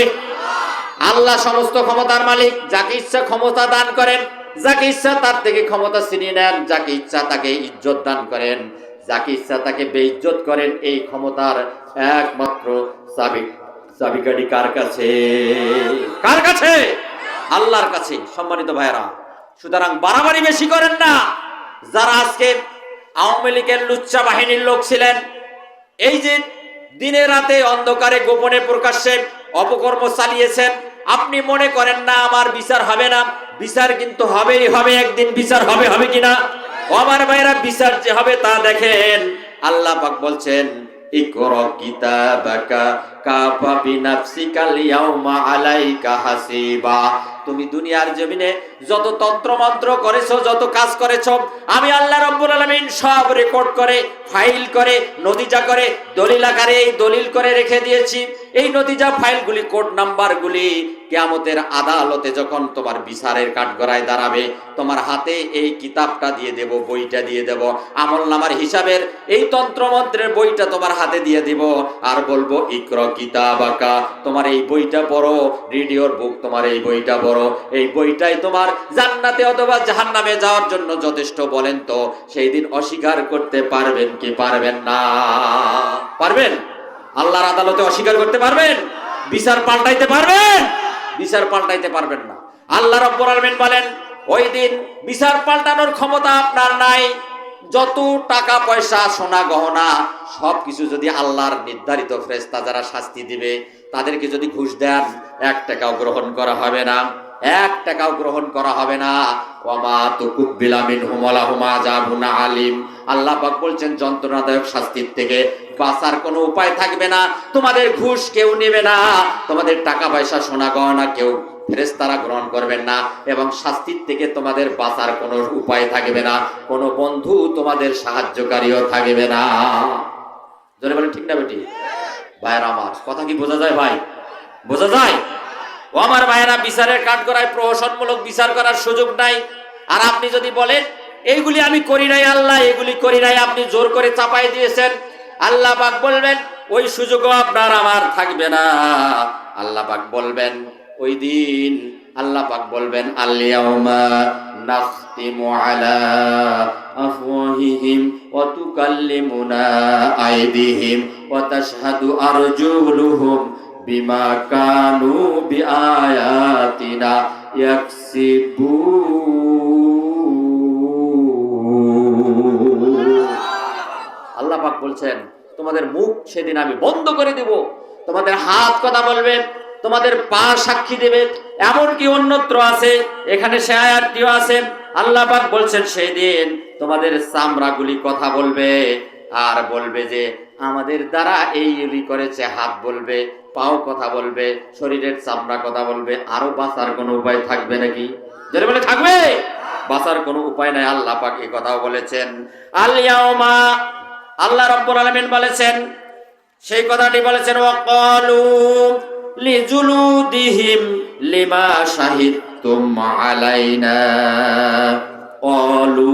আল্লাহ সমস্ত ক্ষমতার মালিক। যাকে ইচ্ছা ক্ষমতা দান করেন, যাকে ইচ্ছা তার থেকে ক্ষমতা ছিনিয়ে নেন, যাকে ইচ্ছা তাকে ইজ্জত দান করেন, যাকে ইচ্ছা তাকে বেইজ্জত করেন। এই ক্ষমতার একমাত্র চাবিকাঠি কার কাছে? কার কাছে? আল্লাহর কাছে। সম্মানিত ভাইয়েরা, সুতরাং বাড়াবাড়ি বেশি করেন না। যারা আজকে আওয়ামী লীগের লুচ্চা বাহিনীর লোক ছিলেন, এই যে দিনে রাতে অন্ধকারে গোপনে প্রকাশ্যে অপকর্ম চালিয়েছেন, আপনি মনে করেন না আমার বিচার হবে না। বিচার কিন্তু হবেই হবে, একদিন বিচার হবে। হবে কিনা? ও আমার ভাইরা, বিচার যে হবে তা দেখেন। আল্লাহ পাক বলছেন, ইকরা কিতাবাকা কাফা বিনাফসিকাল ইয়াউমা আলাইকা হাসিবা। তুমি দুনিয়ার জমিনে যত তন্ত্র মন্ত্র করেছো, যত কাজ করেছো, আমি আল্লাহ রাব্বুল আলামিন সব রেকর্ড করে, ফাইল করে, নতিজা করে, দলিল আকারে এই দলিল করে রেখে দিয়েছি। এই নতিজা ফাইলগুলি, কোড নাম্বারগুলি কিয়ামতের আদালতে যখন তোমার বিচারের কাঠগড়ায় দাঁড়াবে, তোমার হাতে এই কিতাবটা দিয়ে দেব, বইটা দিয়ে দেব, আমলনামার হিসাবের এই তন্ত্রমন্ত্রের বইটা তোমার হাতে দিয়ে দিব, আর বলবো ইকরা কিতাবাকা, তোমার এই বইটা পড়ো, রিড ইওর বুক, তোমার এই বইটা পড়ো। এই বইটাই তোমার জান্নাতে অথবা জাহান্নামে যাওয়ার জন্য যথেষ্ট। বলেন তো সেই দিন অস্বীকার করতে পারবেন কি পারবেন না? পারবেন? আল্লাহর আদালতে অস্বীকার করতে পারবেন? বিচার পাল্টাইতে পারবেন? বিচার পাল্টাইতে পারবেন না। আল্লাহ রাব্বুল আলামিন বলেন, ওই দিন বিচার পাল্টানোর ক্ষমতা আপনার নাই। যত টাকা পয়সা, সোনা গহনা সবকিছু যদি আল্লাহর নির্ধারিত ফেরেশতা যারা শাস্তি দিবে তাদেরকে যদি ঘুষ দেন, 1 টাকাও গ্রহণ করা হবে না, 1 টাকাও গ্রহণ করা হবে না। ওয়ামা তুকুব্বিলা মিনহুম ওয়া লাহুম আযাবুন আলীম। আল্লাহ পাক বলছেন, যন্ত্রণাদায়ক শাস্তির থেকে বাঁচার কোনো উপায় থাকবে না। তোমাদের ঘুষ কেউ নেবে না, তোমাদের টাকা পয়সা, সোনা গহনা কেউ ফেরেশতারা গ্রহণ করবেন না, এবং শাস্তির থেকে তোমাদের বাঁচার কোনো উপায় থাকবে না, কোনো বন্ধু তোমাদের সাহায্যকারীও থাকবে না। জোরে বলেন ঠিক না বেটি? ভাইয়েরা আমার কথা কি বোঝা যায়? ভাই বোঝা যায়? ও আমার ভাইয়েরা, বিচারের কাঠগড়ায় প্রহসনমূলক বিচার করার সুযোগ নাই। আর আপনি যদি বলেন এইগুলি আমি করি নাই, আল্লাহ এগুলি করি নাই, আপনি জোর করে চাপাই দিয়েছেন, আল্লাহ পাক বলবেন ওই সুযোগও আপনার আমার থাকবে না। আল্লাহ পাক বলবেন ওই দিন, আল্লাহ পাক বলবেন আল-ইয়াউমা নাখতিমু আলা আফওয়াহিহিম ওয়া তুকাল্লিমুনা আইদিহিম ওয়া তাশহাদু আরজুলুহুম বিমা কানু বিআয়াতিনা ইয়াকসিবুন। আল্লাহ পাক বলছেন তোমাদের মুখ সেদিন আমি বন্ধ করে দেব, তোমাদের হাত কথা বলবে, তোমাদের পা সাক্ষী দেবে। এমনকি অন্যত্র আছে, এখানে সে আয়াতটিও আছে। আল্লাহ পাক বলছেন সেই দিন তোমাদের চামড়াগুলি কথা বলবে আর বলবে যে আমাদের দ্বারা এই করেছে। হাত বলবে, পাও কথা বলবে, শরীরের চামড়া কথা বলবে। আরো বাঁচার কোনো উপায় থাকবে নাকি? যদি বলে থাকবে, বাঁচার কোনো উপায় নাই। আল্লাহ পাক এই কথাও বলেছেন আল ইয়াউমা, আল্লাহ রাব্বুল আলামিন বলেছেন, সেই কথাটি বলেছেন ওয়াকালু লিজুলুদিহিম লিমা শাহিদতুম আলাইনা ক্বালু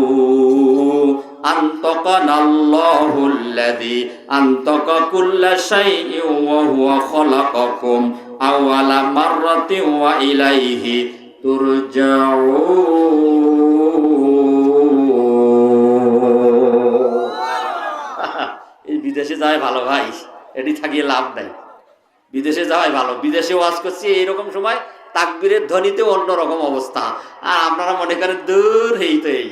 আনতাকানাল্লাহুল্লাযী আনতাকা কুল্লা শাইইন ওয়া হুয়া খালাকাকুম আওয়ালা মাররাতিন ওয়া ইলাইহি তুরজাউন। এই বিদেশে যায় ভালো ভাই, এটি থাকিয়ে লাভ নাই। বিদেশে যাওয়াই ভালো। বিদেশে ওয়াজ করছি এইরকম সময় তাকবীরের ধ্বনিতে অন্যরকম অবস্থা, আর আপনারা মনে করেন দূর এই তো এই,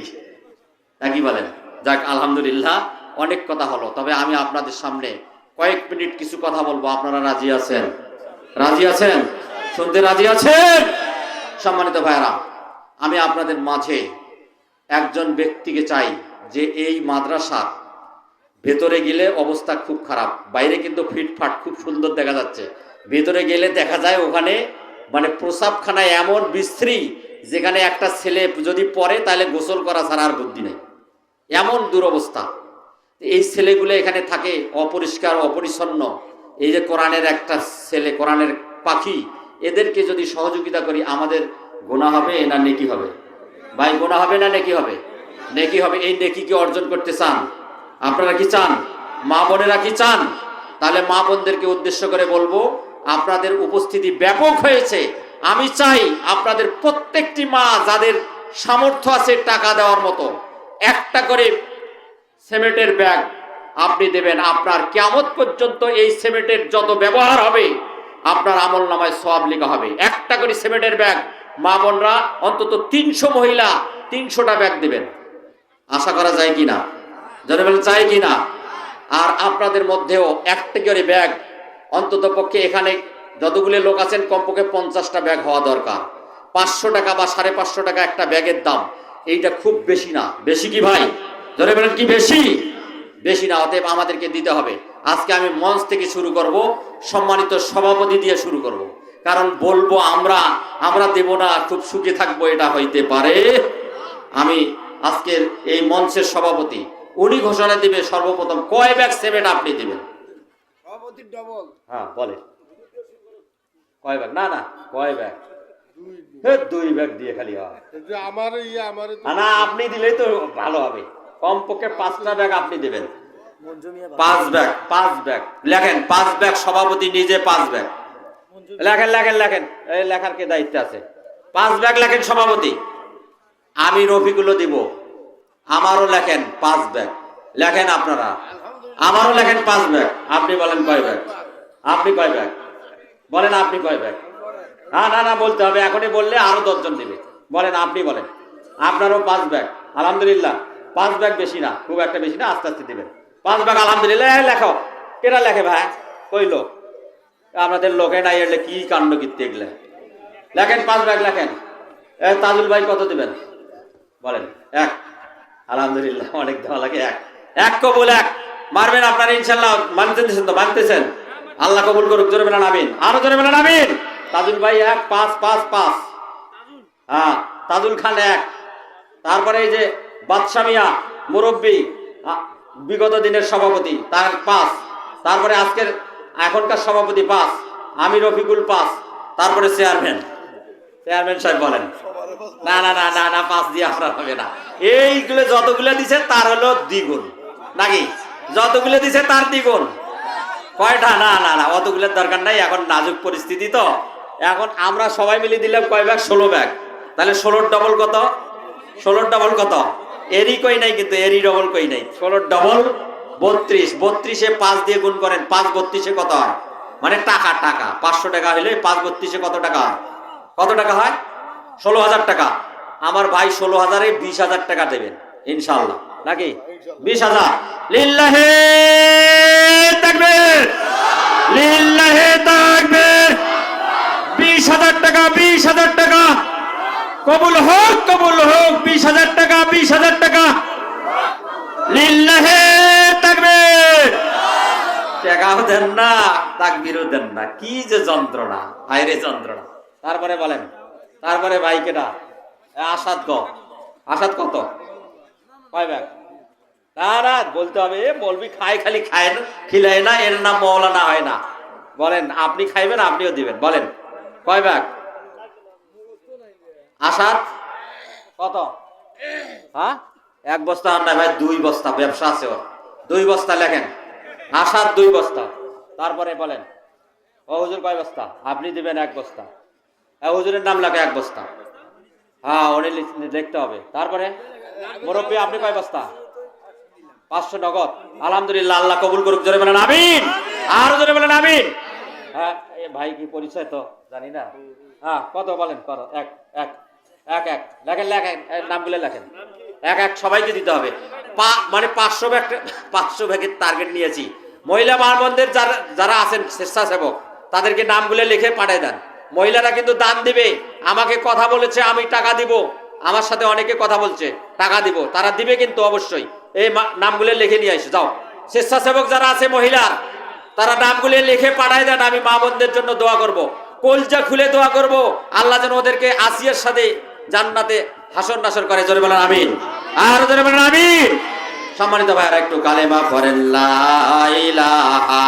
তা কি বলেন? যাক, আলহামদুলিল্লাহ, অনেক কথা হলো। তবে আমি আপনাদের সামনে কয়েক মিনিট কিছু কথা বলবো। আপনারা রাজি আছেন? রাজি আছেন? শুনতে রাজি আছেন? সম্মানিত ভাইরা, আমি আপনাদের মাঝে একজন ব্যক্তিকে চাই যে এই মাদ্রাসার ভেতরে গেলে অবস্থা খুব খারাপ। বাইরে কিন্তু ফিটফাট খুব সুন্দর দেখা যাচ্ছে, ভেতরে গেলে দেখা যায় ওখানে মানে প্রসাবখানায় এমন বিশ্রী, যেখানে একটা ছেলে যদি পড়ে তাহলে গোসল করা ছাড়া আর বুদ্ধি নেই, এমন দুরবস্থা। এই ছেলেগুলো এখানে থাকে অপরিষ্কার অপরিচ্ছন্ন। এই যে কোরআনের একটা ছেলে, কোরআনের পাখি, এদেরকে যদি সহযোগিতা করি আমাদের গুনাহ হবে না নেকি হবে? ভাই, গুনাহ হবে না নেকি হবে? নেকি হবে। এই নেকিকে অর্জন করতে চান? আপনারা কি চান? মা বোনেরা কি চান? তাহলে মা বোনদেরকে উদ্দেশ্য করে বলবো, আপনাদের উপস্থিতি ব্যাপক হয়েছে। আমি চাই আপনাদের প্রত্যেকটি মা যাদের সামর্থ্য আছে টাকা দেওয়ার মতো, একটা করে সিমেন্টের ব্যাগ আপনি দেবেন। আপনার কিয়ামত পর্যন্ত এই সিমেন্টের যত ব্যবহার হবে আপনার আমল নামায় সওয়াব লেখা হবে। একটা করে সিমেন্টের ব্যাগ মা বোনরা অন্তত 300 মহিলা 300টা ব্যাগ দেবেন। আশা করা যায় কিনা? যারা বলেন চাই কিনা? আর আপনাদের মধ্যেও একটা করে ব্যাগ অন্তত পক্ষে, এখানে যতগুলো লোক আছেন কমপক্ষে 50টা ব্যাগ হওয়া দরকার। 500 টাকা বা 550 টাকা একটা ব্যাগের দাম, এইটা খুব বেশি না। বেশি কি ভাই? যারা বলেন কি বেশি? বেশি না। অতএব আমাদেরকে দিতে হবে। আজকে আমি মঞ্চ থেকে শুরু করব, সম্মানিত সভাপতি দিয়ে শুরু করব। কারণ বলবো আমরা দেব না, খুব সুখে থাকবো, এটা হইতে পারে। আমি আজকের এই মঞ্চের সভাপতি, উনি ঘোষণা দিবে সর্বপ্রথম কয় ব্যাগ সিমেন্ট আপনি দিবেন। সভাপতি ডবল। হ্যাঁ বলে কয় ব্যাগ? না কয় ব্যাগ? 2 ব্যাগ দিয়ে খালি হয়। না, আপনি দিলেই তো ভালো হবে। কমপক্ষে 5টা ব্যাগ আপনি দেবেন। 5 ব্যাগ লেখেন। 5 ব্যাগ সভাপতি নিজে 5 ব্যাগ লেখেন। এই লেখার কে দায়িত্ব আছে? 5 ব্যাগ লেখেন সভাপতি। আমি রফিকুলও দিব, আমারও লেখেন 5 ব্যাগ লেখেন। আপনারা আমারও লেখেন 5 ব্যাগ। আপনি বলেন কয় ব্যাগ? আপনি কয় ব্যাগ বলেন? আপনি কয় ব্যাগ? না বলতে হবে, এখনই বললে আরো 10 জন দিবে। বলেন, আপনি বলেন। আপনারও 5 ব্যাগ। আলহামদুলিল্লাহ, 5 ব্যাগ বেশি না, খুব একটা বেশি না, আস্তে আস্তে দিবেন। 5 ব্যাগ আলহামদুলিল্লাহ। লেখো। কেটা লেখে ভাই? কই লোক? আপনাদের লোকে নাই এলে কি কাণ্ড কীর্তি এগুলো। লেখেন 5 ব্যাগ লেখেন। তাজুল ভাই কত দিবেন বলেন? 1। আলহামদুলিল্লাহ, অনেক দেওয়া লাগে। 1 কবুল। 1 মারবেন আপনারা ইনশাল্লাহ। মানতেছেন তো? মানতেছেন? আল্লাহ কবুল করুক। জোরে বলেন আমিন। আরো জোরে বলেন আমিন। তাজুল ভাই 1 5 5 5। হ্যাঁ, তাজুল খান 1। তারপরে এই যে বাদশা মিয়া মুরব্বী, বিগত দিনের সভাপতি, তার 5। তারপরে আজকের এখনকার সভাপতি 5। আমি রফিকুল 5। তারপরে চেয়ারম্যান সাহেব বলেন। না 5 দিয়ে আপনার হবে না। এইগুলো যতগুলো দিছে তার হলো দ্বিগুণ নাকি? যতগুলো দিছে তার দ্বিগুণ। কয়টা? না না না, অতগুলোর দরকার নাই, এখন নাজুক পরিস্থিতি তো। এখন আমরা সবাই মিলে দিলাম কয় ব্যাগ? 16 ব্যাগ। তাহলে 16 ডবল কত? 16 ডবল কত? এরই কই নাই, কিন্তু এরই ডবল কই নাই। 16 ডবল 32। 32-এ 5 দিয়ে গুণ করেন, 5 32-এ কত হয়? মানে টাকা, টাকা 500 টাকা হলে 5 32-এ কত টাকা হয়? কত টাকা হয়? 16,000 টাকা। আমার ভাই 16,000-এ 20,000 টাকা দেবেন ইনশাআল্লাহ, নাকি? 20,000। লিল্লাহে তাকবীর, লিল্লাহে তাকবীর। 20,000 টাকা, 20,000 টাকা কবুল হোক, কবুল হোক। 20,000 টাকা, 20,000 টাকা। লিল্লাহে তাকবীর। টাকাও দেন না, তাকবীরও দেন না, কি যে যন্ত্রণা, হায়রে যন্ত্রণা। তারপরে বলেন, তারপরে ভাই কেটা? আসাদ গ, আসাদ কত? কয় ব্যাগ? না না, বলতে হবে। বলবি খায়, খালি খায় না, খিলায় না, এর নাম মওলানা হয় না। বলেন, আপনি খাইবেন, আপনিও দিবেন। বলেন কয় ব্যাগ? আসাদ কত? হ্যাঁ, 1 বস্তা আর না ভাই, 2 বস্তা। ব্যবসা আছে ওর, 2 বস্তা লেখেন। আসাদ 2 বস্তা। তারপরে বলেন, ও হুজুর কয় বস্তা? আপনি দিবেন 1 বস্তা। হুজুরের নাম লেখে 1 বস্তা। হ্যাঁ, উনি দেখতে হবে। তারপরে মুরব্বী, আপনি কয় বস্তা? 500 নগদ। আলহামদুলিল্লাহ, আল্লাহ কবুল করুক। জোরে বলেন আমিন। আর জোরে বলেন আমিন। হ্যাঁ, এ ভাই কি পরিচয় তো জানি না। হ্যাঁ, কত বলেন? কত? এক এক এক এক লেখেন, লেখেন, নামগুলো লেখেন। এক এক সবাইকে দিতে হবে। মানে 500 ব্যাগ, 500 ব্যাগের টার্গেট নিয়েছি। মহিলা মা-বোনদের যারা আছেন স্বেচ্ছাসেবক, তাদেরকে নামগুলো লিখে পাঠিয়ে দেন। মহিলারা কিন্তু দান দিবে। আমাকে কথা বলেছে, আমি টাকা দিব। আমার সাথে অনেকে কথা বলছে, টাকা দিব। তারা দিবে কিন্তু অবশ্যই। এই নামগুলো লিখে নিয়ে আসে যাও। স্বেচ্ছাসেবক যারা আছে মহিলা, তারা নামগুলো লিখে পাঠায় দেন। আমি মা বোনদের জন্য দোয়া করব, কলজা খুলে দোয়া করব, আল্লাহ যেন ওদেরকে আসিয়ার সাথে জান্নাতে হাসর নাসর করে। জোরে বলেন আমিন। আর জোরে বলেন আমিন। সম্মানিত ভাইরা, একটু কালেমা পড়েন। লা ইলাহা,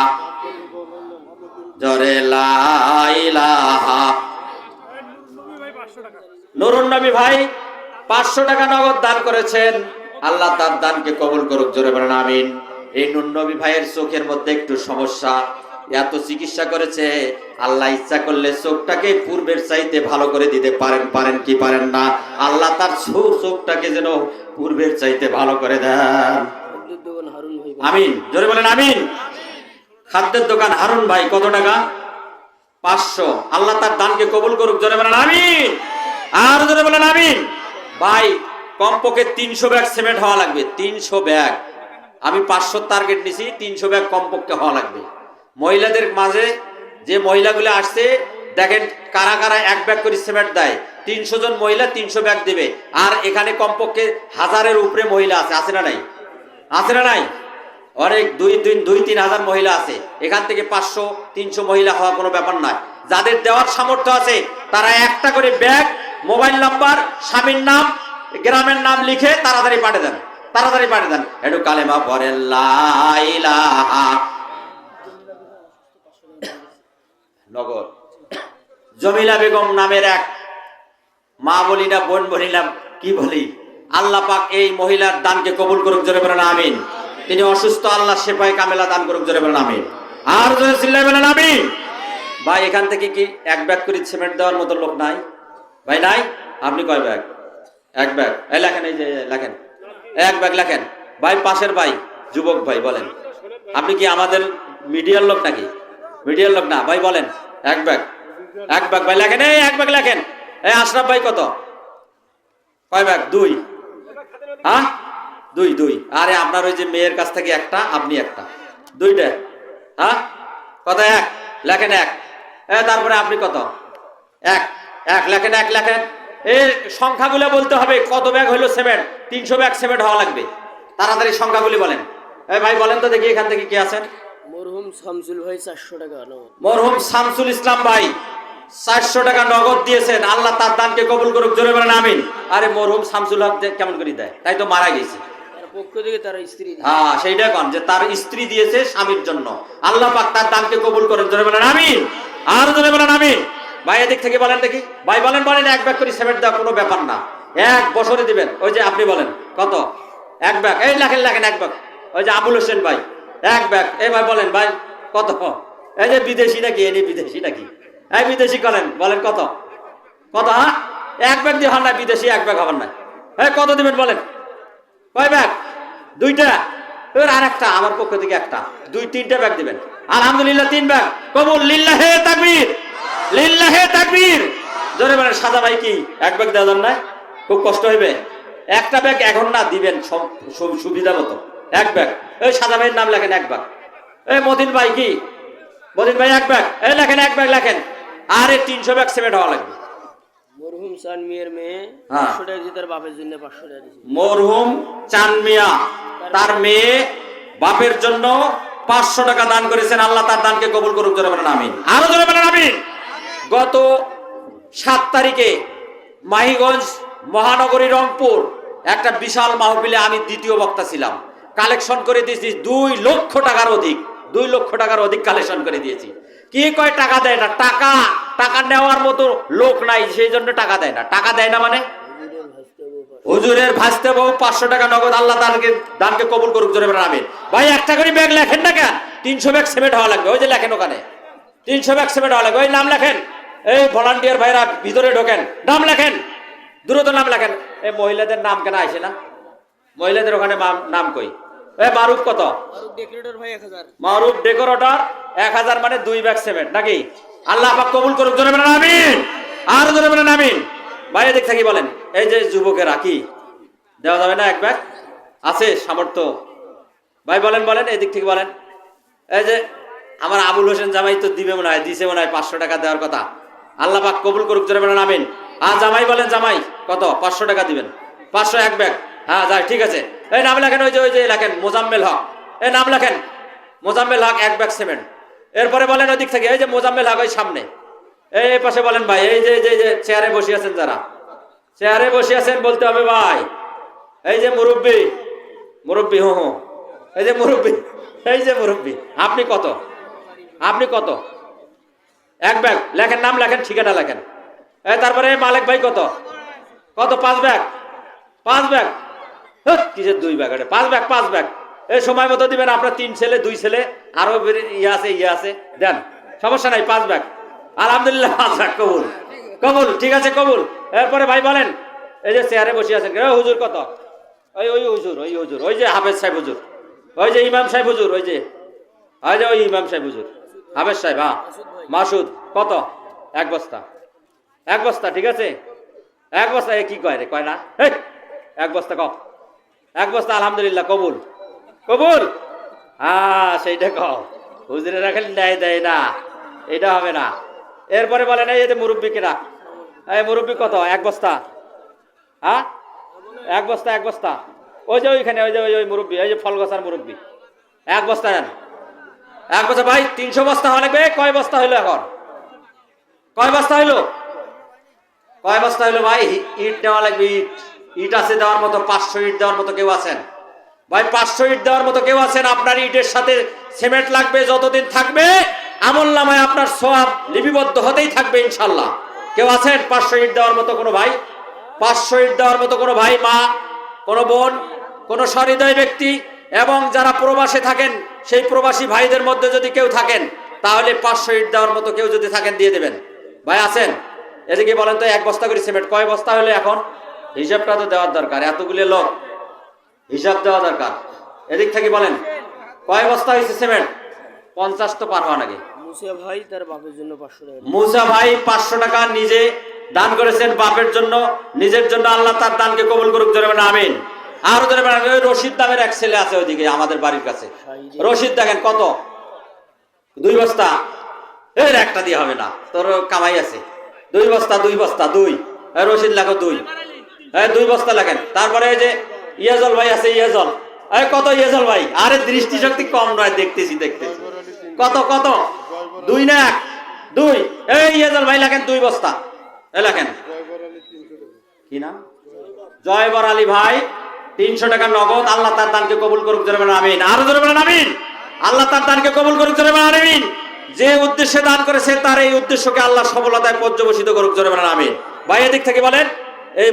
জোরে লা ইলাহা। নুরুন নবী ভাই 500 টাকা নগদ দান করেছেন। আল্লাহ তার দানকে কবুল করুক। জোরে বলেন আমিন। এই নুরুন নবী ভাইয়ের চোখের মধ্যে একটু সমস্যা, এত চিকিৎসা করেছে। আল্লাহ ইচ্ছা করলে চোখটাকে পূর্বের চাইতে ভালো করে দিতে পারেন। পারেন কি পারেন না? আল্লাহ তার চোখটাকে যেন পূর্বের চাইতে ভালো করে দেন। আমিন। জোরে বলেন আমিন। খাদ্যের দোকান হারুন ভাই কত টাকা? 500। আল্লাহ তার দানকে কবুল করুক। জোরে বলেন আমিন। আর জোরে বলেন আমিন। ভাই কমপক্ষে 300 ব্যাগ সিমেন্ট হওয়া লাগবে। 300 ব্যাগ। আমি 500 টার্গেট নিছি, 300 ব্যাগ কমপক্ষে হওয়া লাগবে। মহিলাদের মাঝে যে মহিলাগুলো আসছে, দেখেন কারা কারা 1 ব্যাগ করে সিমেন্ট দেয়। 300 জন মহিলা 300 ব্যাগ দেবে। আর এখানে কমপক্ষে 1000-এর উপরে মহিলা আছে। আছে না নাই? আছে না নাই? অনেক 2-3 হাজার মহিলা আছে। এখান থেকে 500-300 মহিলা হওয়া কোনো ব্যাপার নয়। যাদের দেওয়ার সামর্থ্য আছে, তারা একটা করে ব্যাগ, মোবাইল নাম্বার, স্বামীর নাম, গ্রামের নাম লিখে তাড়াতাড়ি পাঠিয়ে দেন। তাড়াতাড়ি পাঠিয়ে দেন। একটু কালেমা পড়েন। লা ইলাহা। নগদ। জমিলা বেগম নামের এক মা বলি না, বোন বলি না, কি বলি, আল্লাহ পাক এই মহিলার দানকে কবুল করুক। জোরে বলেন আমিন। তিনি অসুস্থ, আল্লাহ শেফায়ে কামেলা দান করুক। জোরে বলেন আমিন। আর জোরে চিল্লায় বলেন আমিন। ভাই এখান থেকে কি 1 ব্যাগ করে সিমেন্ট দেওয়ার মতো লোক নাই? ভাই নাই? আপনি কয় ব্যাগ? 1 ব্যাগ। এই লেখেন, এই যে লেখেন, 1 ব্যাগ লেখেন। ভাই পাশের ভাই, যুবক ভাই, বলেন আপনি কি আমাদের মিডিয়ার লোক নাকি? মিডিয়ার লোক না ভাই, বলেন 1 ব্যাগ। 1 ব্যাগ ভাই লেখেন। এই 1 ব্যাগ লেখেন। এই আশরাফ ভাই কত? কয় ব্যাগ? 2। হ্যাঁ, 2। আরে আপনার ওই যে মেয়ের কাছ থেকে একটা, আপনি একটা, 2টা। হ্যাঁ, কত? 1 লেখেন। 1। তারপরে আপনি কত? 1 লেখেন। 1 লেখেন। এই সংখ্যাগুলো বলতে হবে। কত ব্যাগ হইলো সিমেন্ট? 300 ব্যাগ সিমেন্ট হওয়া লাগবে। তাড়াতাড়ি সংখ্যাগুলি বলেন। ভাই বলেন তো দেখি, এখান থেকে কে আছেন? মরহুম শামসুল ভাই 400 টাকা নগদ। মরহুম শামসুল ইসলাম ভাই 400 টাকা নগদ দিয়েছেন। আল্লাহ তার দানকে কবুল করুক। জোরে বলেন আমিন। আরে মরহুম শামসুল হক কেমন করে দেয়? তাই তো মারা গেছে। তার পক্ষ থেকে তার স্ত্রী। হ্যাঁ, সেইটা কোন যে তার স্ত্রী দিয়েছে স্বামীর জন্য। আল্লাহ পাক তার দানকে কবুল করেন। জোরে বলেন আমিন। আর জোরে বলেন আমিন। ভাই এদিক থেকে বলেন দেখি। ভাই বলেন 1 ব্যাগ করে সিমেন্ট দেওয়া কোনো ব্যাপার না। 1 বছরে দিবেন। ওই যে আপনি বলেন কত? 1 ব্যাগ। এই লেখেন 1 ব্যাগ। ওই যে আবুল হোসেন ভাই, এক ব্যাগ। এই ভাই বলেন ভাই কত? এই যে বিদেশি নাকি, এনে বিদেশি নাকি? এই বিদেশি করেন, বলেন কত? কত? হ্যাঁ, এক ব্যাগ দিয়ে হন না, বিদেশি এক ব্যাগ হবেন না। এই কত দিবেন বলেন? কয় ব্যাগ? দুইটা। এবার আর একটা আমার পক্ষ থেকে একটা, দুই তিনটা ব্যাগ দিবেন। আলহামদুলিল্লাহ, 3 ব্যাগ কবুল। লিল্লাহে তাকবীর, লিল্লাহে তাকবীর। জোরে বলেন। সাদা ভাই কি এক ব্যাগ দেওয়া যান না? খুব কষ্ট হইবে। একটা ব্যাগ এখন না দিবেন সুবিধা মতো, এক ব্যাগ। এই সাদা ভাইয়ের নাম লেখেন, এক ব্যাগ। এই মতিন ভাই কি, মতিন ভাই এক ব্যাগ। এই লেখেন, এক ব্যাগ লেখেন। আরে 300 ব্যাগ সিমেন্ট হওয়া লাগবে। মরহুম চান মিয়ার মেয়ে হ্যাঁ। 500 টাকা দিয়ে তার বাপের জন্য 500 টাকা দিয়েছে। মরহুম চান মিয়া তার মেয়ে বাপের জন্য 500 টাকা দান করেছেন। আল্লাহ তার দানকে কবুল করুক। জোরে বলেন আমিন। আরো জোরে বলেন আমিন। গত 7 তারিখে মাহিগঞ্জ মহানগরী রংপুর একটা বিশাল মাহফিলে আমি দ্বিতীয় বক্তা ছিলাম। কালেকশন করে দিয়েছি 2 লক্ষ টাকার অধিক, 2 লক্ষ টাকার অধিক কালেকশন করে দিয়েছি। কি কয় টাকা দেয় না? টাকা নেওয়ার মতো লোক নাই, সেই জন্য টাকা দেয় না। টাকা দেয় না মানে হুজুরের ভাসতে বউ 500 টাকা নগদ। আল্লাহ দানকে কবুল করুক। জোরে বলেন আমিন। ভাই একটা করে ব্যাগ লেখেন না কেন? 300 ব্যাগ সিমেন্ট হওয়া লাগবে। ওই যে লেখেন ওখানে 300 ব্যাগ সিমেন্ট হওয়া লাগবে। ওই নাম লেখেন। এই ভলান্টিয়ার ভাইরা ভিতরে ঢোকেন, নাম লেখেন, দ্রুত নাম লেখেন। এই মহিলাদের নাম কেন আসে না? মহিলাদের ওখানে নাম কই? এই মারুফ কত? আর ডেকোরেটর ভাই 1000। মারুফ ডেকোরেটর 1000 মানে 2 ব্যাগ সিমেন্ট নাকি? আল্লাহ পাক কবুল করুক। জোরে বলেন আমিন। আর জোরে বলেন আমিন। ভাই এদিক থেকে বলেন। এই যে যুবকেরা কি দেওয়া যাবে না এক ব্যাগ? আছে সামর্থ্য? ভাই বলেন, বলেন এদিক থেকে বলেন। এই যে আমার আবুল হোসেন জামাই তো দিবে মনে হয়, দিছে মনে হয় 500 টাকা দেওয়ার কথা। আল্লাহ পাক কবুল করুক। জোরে বলেন আমিন। আর জামাই বলেন, জামাই কত? 500 টাকা দিবেন। 500 এক ব্যাগ। হ্যাঁ যাই, ঠিক আছে। এই নাম লেখেন। ওই যে লেখেন মোজাম্মেল হক। এই নাম লেখেন মোজাম্মেল হক, এক ব্যাগ সিমেন্ট। এরপরে বলেন ওই দিক থেকে, এই যে মোজাম্মেল হক ওই সামনে। এই পাশে বলেন ভাই, এই যে চেয়ারে বসে আছেন, যারা চেয়ারে বসে আছেন বলতে হবে ভাই। এই যে মুরব্বী, মুরব্বী, হো, এই যে মুরব্বী, এই যে মুরব্বী, আপনি কত? আপনি কত? এক ব্যাগ লেখেন, নাম লেখেন, ঠিকানা লেখেন। এই তারপরে মালিক ভাই কত? কত? 5 ব্যাগ। 5 ব্যাগ কিসের 2 ব্যাগ? 5 bag, 5 bag. এই সময় মতো দিবেন। আপনার 3 ছেলে, 2 ছেলে, আরো ইয়ে আছে দেন, সমস্যা নাই। 5 ব্যাগ। আলহামদুলিল্লাহ, 5 ব্যাগ কবুল, কবুল, ঠিক আছে কবুল। এরপরে ভাই বলেন, এই যে চেয়ারে বসে আছেন, হুজুর কত? ওই হুজুর, ওই হুজুর, ওই যে হাফেজ সাহেব হুজুর, ওই যে ইমাম সাহেব হুজুর, ওই যে ওই ইমাম সাহেব হুজুর, হাফেজ সাহেব। হ্যাঁ, মাসুদ কত? 1 বস্তা। 1 বস্তা, ঠিক আছে। 1 বস্তা। এ কি কয় রে? কয় না? 1 বস্তা কম। 1 বস্তা। আলহামদুলিল্লাহ, কবুল, কবুল। হ্যাঁ সেইটা কও। হুজুরে রাখেন দেয় দেয় না, এটা হবে না। এরপরে বলেন, এই যে মুরব্বী কেনা, এই মুরব্বী কত? 1 বস্তা। হ্যাঁ, 1 বস্তা, 1 বস্তা। ওই যে ওইখানে, ওই যে ওই মুরব্বী, ওই যে ফলগছার মুরব্বী, 1 বস্তা নেন। 1 বস্তা। ভাই 300 বস্তা হওয়া লাগবে। কয় বস্তা হইলো এখন? কয় বস্তা হইলো? কয় বস্তা হইলো ভাই? ইট নেওয়া লাগবে। ইট আছে দেওয়ার মতো? 500 ইট দেওয়ার মতো কেউ আছেন? ভাই 500 ইট দেওয়ার মতো কেউ আছেন? আপনার ইটের সাথে সিমেন্ট লাগবে। যতদিন থাকবে আমল নামায় আপনার সওয়াব লিপিবদ্ধ হতেই থাকবে ইনশাল্লাহ। কেউ আছেন 500 ইট দেওয়ার মতো কোনো ভাই? 500 ইট দেওয়ার মতো কোনো ভাই, মা, কোনো বোন, কোনো সহৃদয় ব্যক্তি, এবং যারা প্রবাসে থাকেন সেই প্রবাসী ভাইদের মধ্যে যদি কেউ থাকেন, তাহলে 500 ইট দেওয়ার মতো কেউ যদি থাকেন দিয়ে দেবেন। ভাই আছেন? এদিকে বলেন তো, 1 বস্তা করে সিমেন্ট কয় বস্তা হলে এখন? হিসাবটা তো দেওয়ার দরকার, এতগুলো লোক, হিসাব দেওয়া দরকার। এদিক থেকে বলেন কয় বস্তা হয়েছে সিমেন্ট? 50 তো পার হওয়া নাকি? মুসা ভাই তার বাপের জন্য 500 টাকা। মুসা ভাই 500 টাকা নিজে দান করেছেন বাপের জন্য, নিজের জন্য। আল্লাহ তার দানকে কবুল করুক। জোরে বলেন আমিন। আরো জোরে বলেন। ওই রশিদ নামের এক ছেলে আছে ওইদিকে আমাদের বাড়ির কাছে, রশিদ দেখেন কত? 2 বস্তা। এর একটা দিয়ে হবে না, তোর কামাই আছে। 2 বস্তা, 2 বস্তা, 2। রশিদ লেখো 2। 2 বস্তা লেখেন। তারপরে এই যে ইয়াজল ভাই আছে, ইয়াজল, কত? ইয়াজল ভাই, আরে দৃষ্টিশক্তি কম নয়, দেখতেছি। কত? কত? 2 না 1? 2। এই ইয়াজল ভাই লেখেন 2 বস্তা। লেখেন কি নাম? জয়বর আলী ভাই 300 টাকা নগদ। আল্লাহ তার দানকে কবুল করুক। জোরে বলেন আমিন। আরো জোরে বলেন আমিন। আল্লাহ তার দানকে কবুল করুক। জোরে বলেন আমিন। যে উদ্দেশ্যে দান করেছে তার এই উদ্দেশ্যকে আল্লাহ সফলতায় পর্যবসিত করুক। জোরে বলেন আমিন। ভাই এদিক থেকে বলেন। এই